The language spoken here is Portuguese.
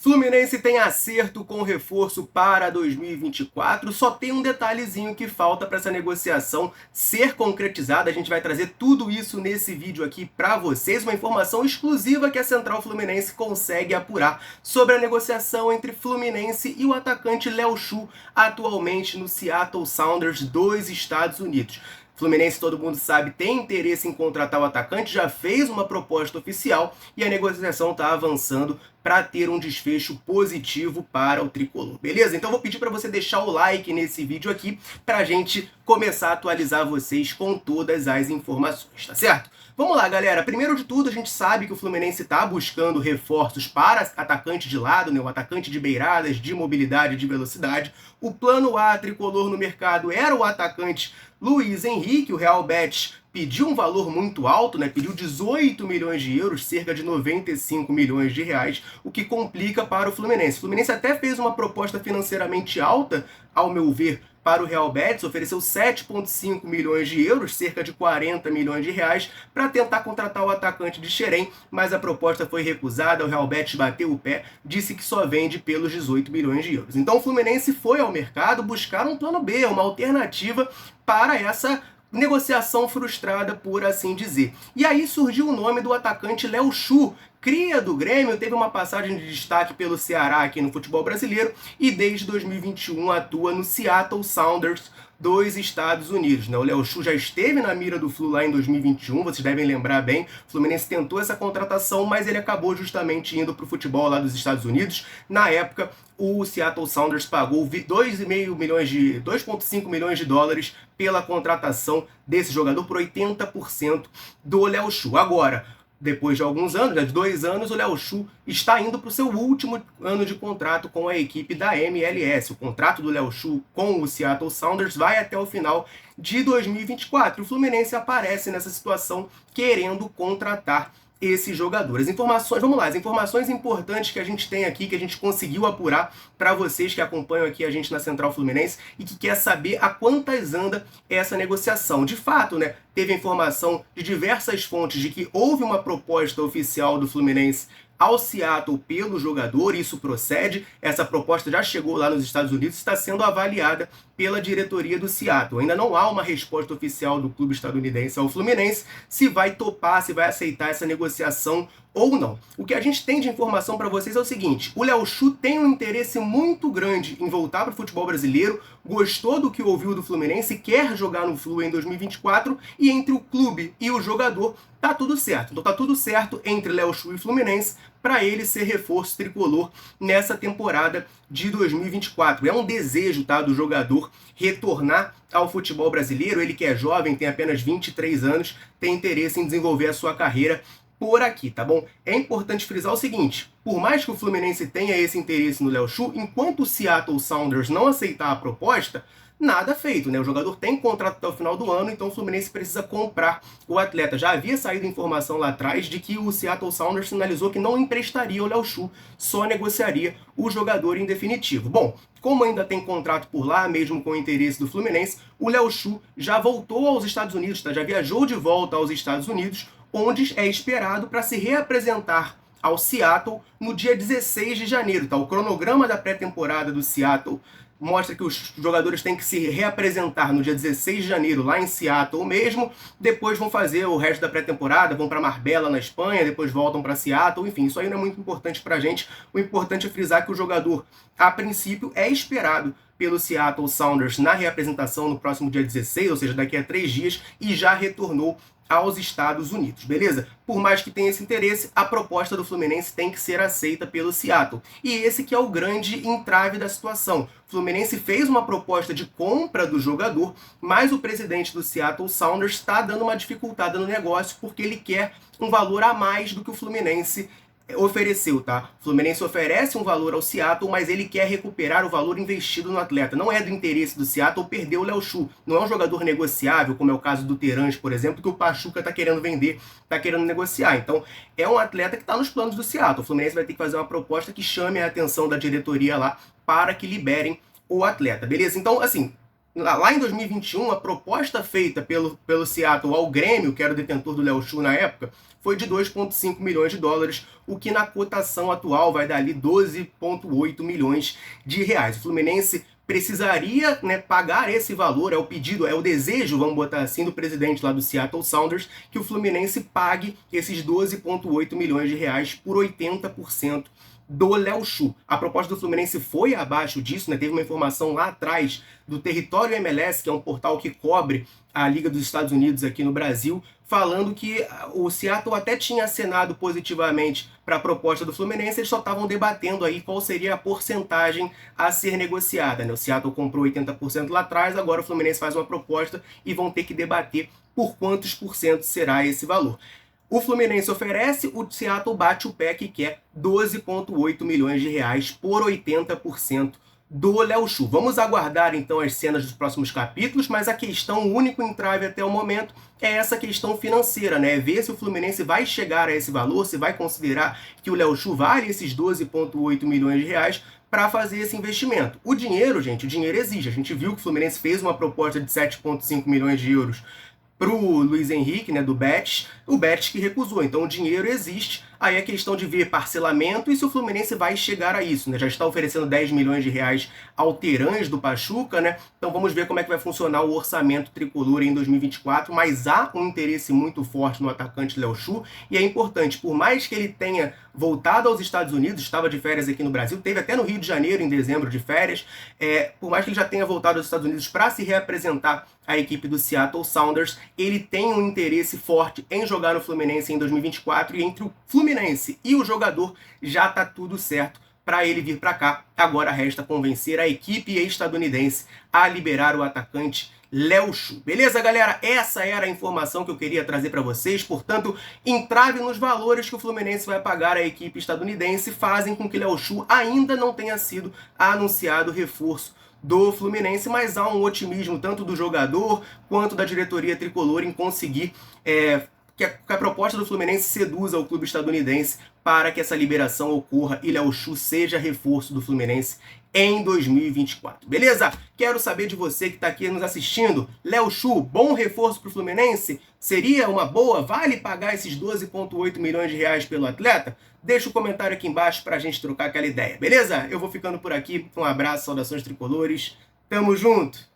Fluminense tem acerto com reforço para 2024, só tem um detalhezinho que falta para essa negociação ser concretizada. A gente vai trazer tudo isso nesse vídeo aqui para vocês, uma informação exclusiva que a Central Fluminense consegue apurar sobre a negociação entre Fluminense e o atacante Léo Chu, atualmente no Seattle Sounders dos Estados Unidos. Fluminense, todo mundo sabe, tem interesse em contratar o atacante, já fez uma proposta oficial e a negociação está avançando para ter um desfecho positivo para o tricolor, beleza? Então vou pedir para você deixar o like nesse vídeo aqui para a gente começar a atualizar vocês com todas as informações, tá certo? Vamos lá, galera. Primeiro de tudo, a gente sabe que o Fluminense está buscando reforços para atacante de lado, né? O atacante de beiradas, de mobilidade, de velocidade. O plano A tricolor no mercado era o atacante Luiz Henrique. O Real Betis pediu um valor muito alto, né? Pediu 18 milhões de euros, cerca de 95 milhões de reais, o que complica para o Fluminense. O Fluminense até fez uma proposta financeiramente alta, ao meu ver, para o Real Betis, ofereceu 7,5 milhões de euros, cerca de 40 milhões de reais, para tentar contratar o atacante de Xerém, mas a proposta foi recusada, o Real Betis bateu o pé, disse que só vende pelos 18 milhões de euros. Então o Fluminense foi ao mercado buscar um plano B, uma alternativa para essa negociação frustrada, por assim dizer. E aí surgiu o nome do atacante Léo Chu, cria do Grêmio, teve uma passagem de destaque pelo Ceará aqui no futebol brasileiro e desde 2021 atua no Seattle Sounders dos Estados Unidos. O Léo Chu já esteve na mira do Flu lá em 2021, vocês devem lembrar bem. O Fluminense tentou essa contratação, mas ele acabou justamente indo para o futebol lá dos Estados Unidos. Na época, o Seattle Sounders pagou 2,5 milhões de dólares pela contratação desse jogador por 80% do Léo Chu. Agora, depois de alguns anos, de 2 anos, o Léo Chu está indo para o seu último ano de contrato com a equipe da MLS. O contrato do Léo Chu com o Seattle Sounders vai até o final de 2024. O Fluminense aparece nessa situação querendo contratar esse jogador. As informações, vamos lá, as informações importantes que a gente tem aqui, que a gente conseguiu apurar para vocês que acompanham aqui a gente na Central Fluminense e que quer saber a quantas anda essa negociação. De fato, né, teve informação de diversas fontes de que houve uma proposta oficial do Fluminense ao Seattle pelo jogador, isso procede, essa proposta já chegou lá nos Estados Unidos, está sendo avaliada pela diretoria do Seattle. Ainda não há uma resposta oficial do clube estadunidense ao Fluminense se vai topar, se vai aceitar essa negociação ou não. O que a gente tem de informação para vocês é o seguinte: o Léo Chu tem um interesse muito grande em voltar para o futebol brasileiro, gostou do que ouviu do Fluminense, quer jogar no Flu em 2024 e entre o clube e o jogador tá tudo certo. Então tá tudo certo entre Léo Chu e Fluminense para ele ser reforço tricolor nessa temporada de 2024. É um desejo, tá, do jogador retornar ao futebol brasileiro. Ele que é jovem, tem apenas 23 anos, tem interesse em desenvolver a sua carreira por aqui, tá bom? É importante frisar o seguinte: por mais que o Fluminense tenha esse interesse no Léo Chu, enquanto o Seattle Sounders não aceitar a proposta, nada feito, né? O jogador tem contrato até o final do ano, então o Fluminense precisa comprar o atleta. Já havia saído informação lá atrás de que o Seattle Sounders sinalizou que não emprestaria o Léo Chu, só negociaria o jogador em definitivo. Bom, como ainda tem contrato por lá, mesmo com o interesse do Fluminense, o Léo Chu já voltou aos Estados Unidos, tá? Já viajou de volta aos Estados Unidos, onde é esperado para se reapresentar ao Seattle no dia 16 de janeiro. Tá? O cronograma da pré-temporada do Seattle mostra que os jogadores têm que se reapresentar no dia 16 de janeiro lá em Seattle mesmo, depois vão fazer o resto da pré-temporada, vão para Marbella na Espanha, depois voltam para Seattle, enfim, isso aí não é muito importante para a gente. O importante é frisar que o jogador, a princípio, é esperado pelo Seattle Sounders na reapresentação no próximo dia 16, ou seja, daqui a 3 dias, e já retornou aos Estados Unidos, beleza? Por mais que tenha esse interesse, a proposta do Fluminense tem que ser aceita pelo Seattle. E esse que é o grande entrave da situação. O Fluminense fez uma proposta de compra do jogador, mas o presidente do Seattle Sounders está dando uma dificultada no negócio porque ele quer um valor a mais do que o Fluminense ofereceu, tá? O Fluminense oferece um valor ao Seattle, mas ele quer recuperar o valor investido no atleta. Não é do interesse do Seattle perder o Léo Chu. Não é um jogador negociável, como é o caso do Terãs, por exemplo, que o Pachuca tá querendo vender, tá querendo negociar. Então, é um atleta que tá nos planos do Seattle. O Fluminense vai ter que fazer uma proposta que chame a atenção da diretoria lá para que liberem o atleta, beleza? Então, assim, Lá em 2021, a proposta feita pelo Seattle ao Grêmio, que era o detentor do Léo Chu na época, foi de 2,5 milhões de dólares, o que na cotação atual vai dar ali 12,8 milhões de reais. O Fluminense precisaria, né, pagar esse valor, é o pedido, é o desejo, vamos botar assim, do presidente lá do Seattle Sounders, que o Fluminense pague esses 12,8 milhões de reais por 80% do Léo Chu. A proposta do Fluminense foi abaixo disso, né? Teve uma informação lá atrás do Território MLS, que é um portal que cobre a Liga dos Estados Unidos aqui no Brasil, falando que o Seattle até tinha acenado positivamente para a proposta do Fluminense, eles só estavam debatendo aí qual seria a porcentagem a ser negociada, né? O Seattle comprou 80% lá atrás, agora o Fluminense faz uma proposta e vão ter que debater por quantos por cento será esse valor. O Fluminense oferece, o Seattle bate o pé que quer 12,8 milhões de reais por 80% do Léo Chu. Vamos aguardar então as cenas dos próximos capítulos, mas a questão, o único entrave até o momento é essa questão financeira, né? Ver se o Fluminense vai chegar a esse valor, se vai considerar que o Léo Chu vale esses 12,8 milhões de reais para fazer esse investimento. O dinheiro, gente, o dinheiro existe. A gente viu que o Fluminense fez uma proposta de 7,5 milhões de euros para o Luiz Henrique, né, do Betis, o Betis que recusou. Então o dinheiro existe, aí é questão de ver parcelamento e se o Fluminense vai chegar a isso, né? Já está oferecendo 10 milhões de reais ao Terãs do Pachuca, né? Então vamos ver como é que vai funcionar o orçamento tricolor em 2024, mas há um interesse muito forte no atacante Léo Chu e é importante, por mais que ele tenha voltado aos Estados Unidos, estava de férias aqui no Brasil, teve até no Rio de Janeiro em dezembro de férias, por mais que ele já tenha voltado aos Estados Unidos para se reapresentar à equipe do Seattle Sounders, ele tem um interesse forte em jogar no Fluminense em 2024 e entre o Fluminense e o jogador já está tudo certo para ele vir para cá. Agora resta convencer a equipe estadunidense a liberar o atacante Léo Chu. Beleza, galera? Essa era a informação que eu queria trazer para vocês. Portanto, entrave nos valores que o Fluminense vai pagar à equipe estadunidense fazem com que Léo Chu ainda não tenha sido anunciado reforço do Fluminense, mas há um otimismo tanto do jogador quanto da diretoria tricolor em conseguir que a proposta do Fluminense seduza o clube estadunidense para que essa liberação ocorra e Léo Chu seja reforço do Fluminense em 2024. Beleza? Quero saber de você que está aqui nos assistindo. Léo Chu, bom reforço para o Fluminense? Seria uma boa? Vale pagar esses 12,8 milhões de reais pelo atleta? Deixa o comentário aqui embaixo para a gente trocar aquela ideia, beleza? Eu vou ficando por aqui. Um abraço, saudações tricolores. Tamo junto!